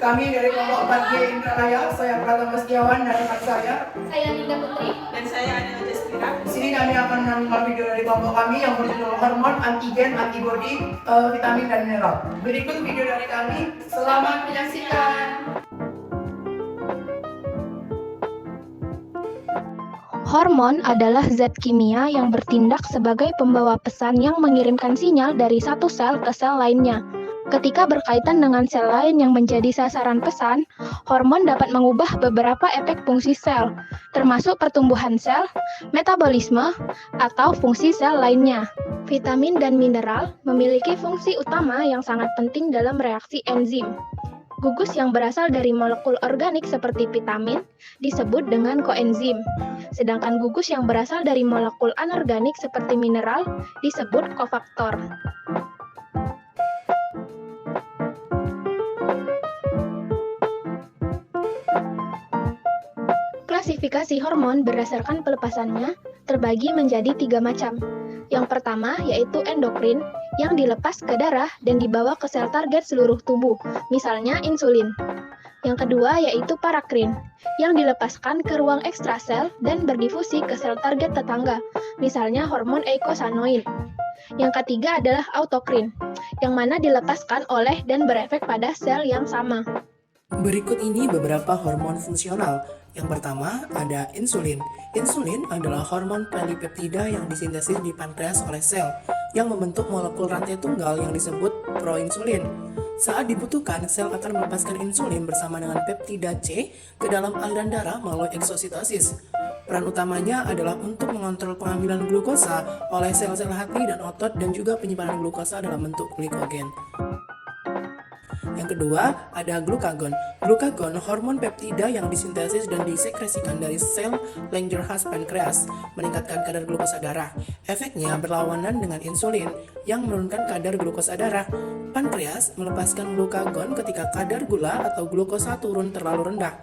Kami dari kelompok 4G Indralaya, saya Pratama Setiawan dan rekan saya Linda Putri, dan saya Anila Jaspira. Di sini kami akan menonton video dari kelompok kami yang berjudul hormon, antigen, antibodi, vitamin dan mineral. Berikut video dari kami. Selamat menyaksikan. Hormon adalah zat kimia yang bertindak sebagai pembawa pesan yang mengirimkan sinyal dari satu sel ke sel lainnya. Ketika berkaitan dengan sel lain yang menjadi sasaran pesan, hormon dapat mengubah beberapa efek fungsi sel, termasuk pertumbuhan sel, metabolisme, atau fungsi sel lainnya. Vitamin dan mineral memiliki fungsi utama yang sangat penting dalam reaksi enzim. Gugus yang berasal dari molekul organik seperti vitamin disebut dengan koenzim, sedangkan gugus yang berasal dari molekul anorganik seperti mineral disebut kofaktor. Klasifikasi hormon berdasarkan pelepasannya terbagi menjadi 3 macam. Yang pertama yaitu endokrin yang dilepas ke darah dan dibawa ke sel target seluruh tubuh, misalnya insulin. Yang kedua yaitu parakrin yang dilepaskan ke ruang ekstrasel dan berdifusi ke sel target tetangga, misalnya hormon eikosanoid. Yang ketiga adalah autokrin, yang mana dilepaskan oleh dan berefek pada sel yang sama. Berikut ini beberapa hormon fungsional. Yang pertama ada insulin. Insulin adalah hormon polipeptida yang disintesis di pankreas oleh sel, yang membentuk molekul rantai tunggal yang disebut proinsulin. Saat dibutuhkan, sel akan melepaskan insulin bersama dengan peptida C ke dalam aliran darah melalui eksositosis. Peran utamanya adalah untuk mengontrol pengambilan glukosa oleh sel-sel hati dan otot dan juga penyimpanan glukosa dalam bentuk glikogen. Yang kedua, ada glukagon. Glukagon, hormon peptida yang disintesis dan disekresikan dari sel Langerhans pankreas, meningkatkan kadar glukosa darah. Efeknya berlawanan dengan insulin yang menurunkan kadar glukosa darah. Pankreas melepaskan glukagon ketika kadar gula atau glukosa turun terlalu rendah.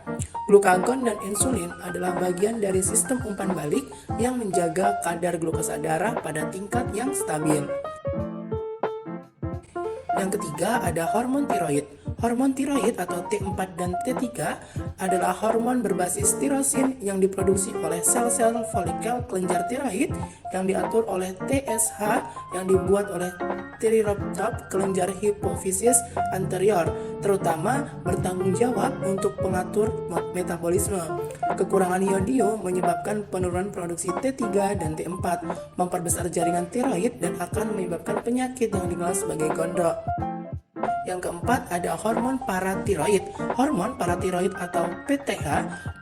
Glukagon dan insulin adalah bagian dari sistem umpan balik yang menjaga kadar glukosa darah pada tingkat yang stabil. Yang ketiga ada hormon tiroid. Hormon tiroid atau T4 dan T3 adalah hormon berbasis tirosin yang diproduksi oleh sel-sel folikel kelenjar tiroid yang diatur oleh TSH yang dibuat oleh triroptop kelenjar hipofisis anterior, terutama bertanggung jawab untuk pengatur metabolisme. Kekurangan iodio menyebabkan penurunan produksi T3 dan T4, memperbesar jaringan tiroid dan akan menyebabkan penyakit yang dikenal sebagai gondok. Yang keempat ada hormon paratiroid. Hormon paratiroid atau PTH,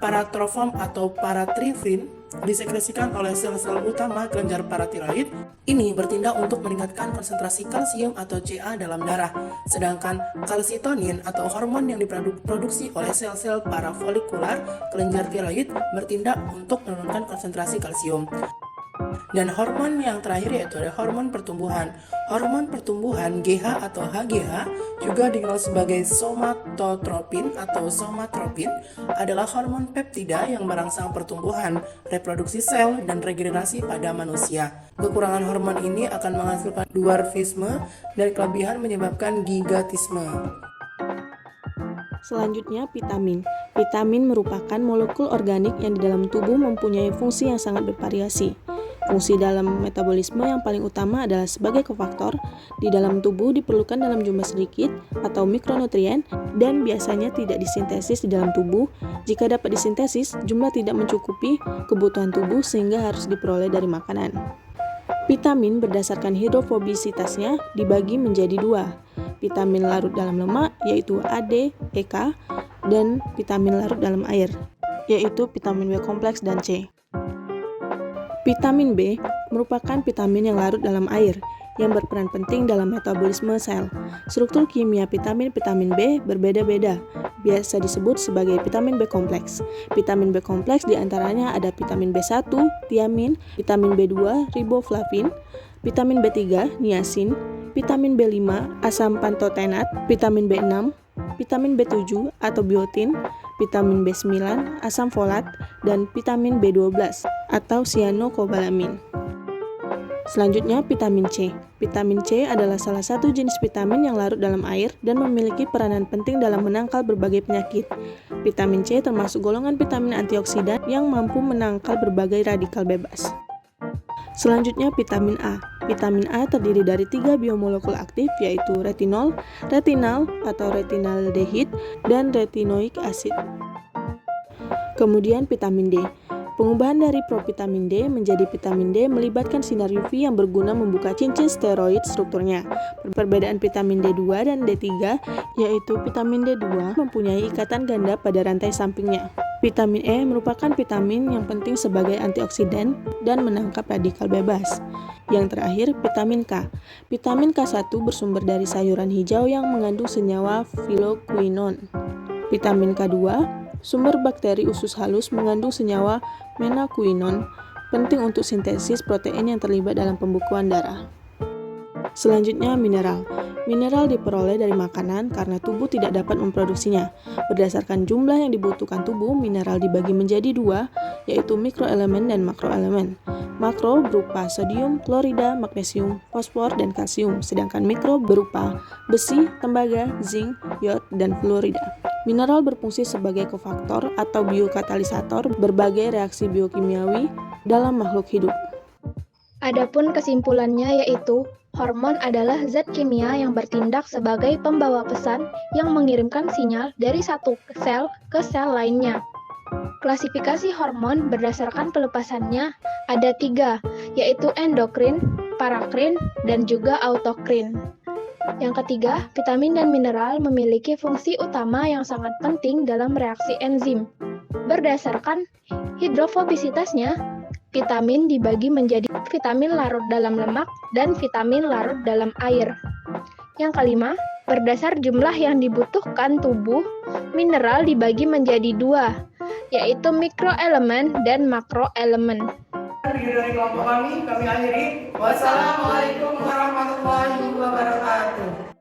paratrofom atau paratrifin disekresikan oleh sel-sel utama kelenjar paratiroid. Ini bertindak untuk meningkatkan konsentrasi kalsium atau Ca dalam darah. Sedangkan kalsitonin atau hormon yang diproduksi oleh sel-sel parafolikular kelenjar tiroid bertindak untuk menurunkan konsentrasi kalsium. Dan hormon yang terakhir yaitu ada hormon pertumbuhan. Hormon pertumbuhan GH atau HGH juga dikenal sebagai somatotropin atau somatropin adalah hormon peptida yang merangsang pertumbuhan, reproduksi sel, dan regenerasi pada manusia. Kekurangan hormon ini akan menghasilkan dwarfisme dan kelebihan menyebabkan gigantisme. Selanjutnya, vitamin. Vitamin merupakan molekul organik yang di dalam tubuh mempunyai fungsi yang sangat bervariasi. Fungsi dalam metabolisme yang paling utama adalah sebagai kofaktor. Di dalam tubuh diperlukan dalam jumlah sedikit atau mikronutrien dan biasanya tidak disintesis di dalam tubuh. Jika dapat disintesis, jumlah tidak mencukupi kebutuhan tubuh sehingga harus diperoleh dari makanan. Vitamin berdasarkan hidrofobisitasnya dibagi menjadi 2. Vitamin larut dalam lemak yaitu A, D, E, K, dan vitamin larut dalam air yaitu vitamin B kompleks dan C. Vitamin B merupakan vitamin yang larut dalam air yang berperan penting dalam metabolisme sel. Struktur kimia vitamin B berbeda-beda, biasa disebut sebagai vitamin B kompleks. Vitamin B kompleks diantaranya ada vitamin B1, tiamin, vitamin B2, riboflavin, vitamin B3, niacin, vitamin B5, asam pantotenat, vitamin B6, vitamin B7 atau biotin, vitamin B9, asam folat, dan vitamin B12 atau cyanocobalamin. Selanjutnya, vitamin C. Vitamin C adalah salah satu jenis vitamin yang larut dalam air dan memiliki peranan penting dalam menangkal berbagai penyakit. Vitamin C termasuk golongan vitamin antioksidan yang mampu menangkal berbagai radikal bebas. Selanjutnya, vitamin A. Vitamin A terdiri dari 3 biomolekul aktif, yaitu retinol, retinal atau retinaldehid, dan retinoic acid. Kemudian vitamin D. Pengubahan dari provitamin D menjadi vitamin D melibatkan sinar UV yang berguna membuka cincin steroid strukturnya. Perbedaan vitamin D2 dan D3 yaitu vitamin D2 mempunyai ikatan ganda pada rantai sampingnya. Vitamin E merupakan vitamin yang penting sebagai antioksidan dan menangkap radikal bebas. Yang terakhir, vitamin K. Vitamin K1 bersumber dari sayuran hijau yang mengandung senyawa phylloquinone. Vitamin K2 sumber bakteri usus halus mengandung senyawa menaquinone, penting untuk sintesis protein yang terlibat dalam pembekuan darah. Selanjutnya, mineral. Mineral diperoleh dari makanan karena tubuh tidak dapat memproduksinya. Berdasarkan jumlah yang dibutuhkan tubuh, mineral dibagi menjadi 2, yaitu mikroelemen dan makroelemen. Makro berupa sodium, klorida, magnesium, fosfor, dan kalsium, sedangkan mikro berupa besi, tembaga, zinc, iod, dan fluorida. Mineral berfungsi sebagai kofaktor atau biokatalisator berbagai reaksi biokimiawi dalam makhluk hidup. Adapun kesimpulannya yaitu, hormon adalah zat kimia yang bertindak sebagai pembawa pesan yang mengirimkan sinyal dari satu sel ke sel lainnya. Klasifikasi hormon berdasarkan pelepasannya ada 3, yaitu endokrin, parakrin, dan juga autokrin. Yang ketiga, vitamin dan mineral memiliki fungsi utama yang sangat penting dalam reaksi enzim. Berdasarkan hidrofobisitasnya, vitamin dibagi menjadi vitamin larut dalam lemak dan vitamin larut dalam air. Yang kelima, berdasar jumlah yang dibutuhkan tubuh, mineral dibagi menjadi 2, yaitu mikroelemen dan makroelemen. Video dari kelompok kami akhiri. Wassalamualaikum warahmatullahi wabarakatuh.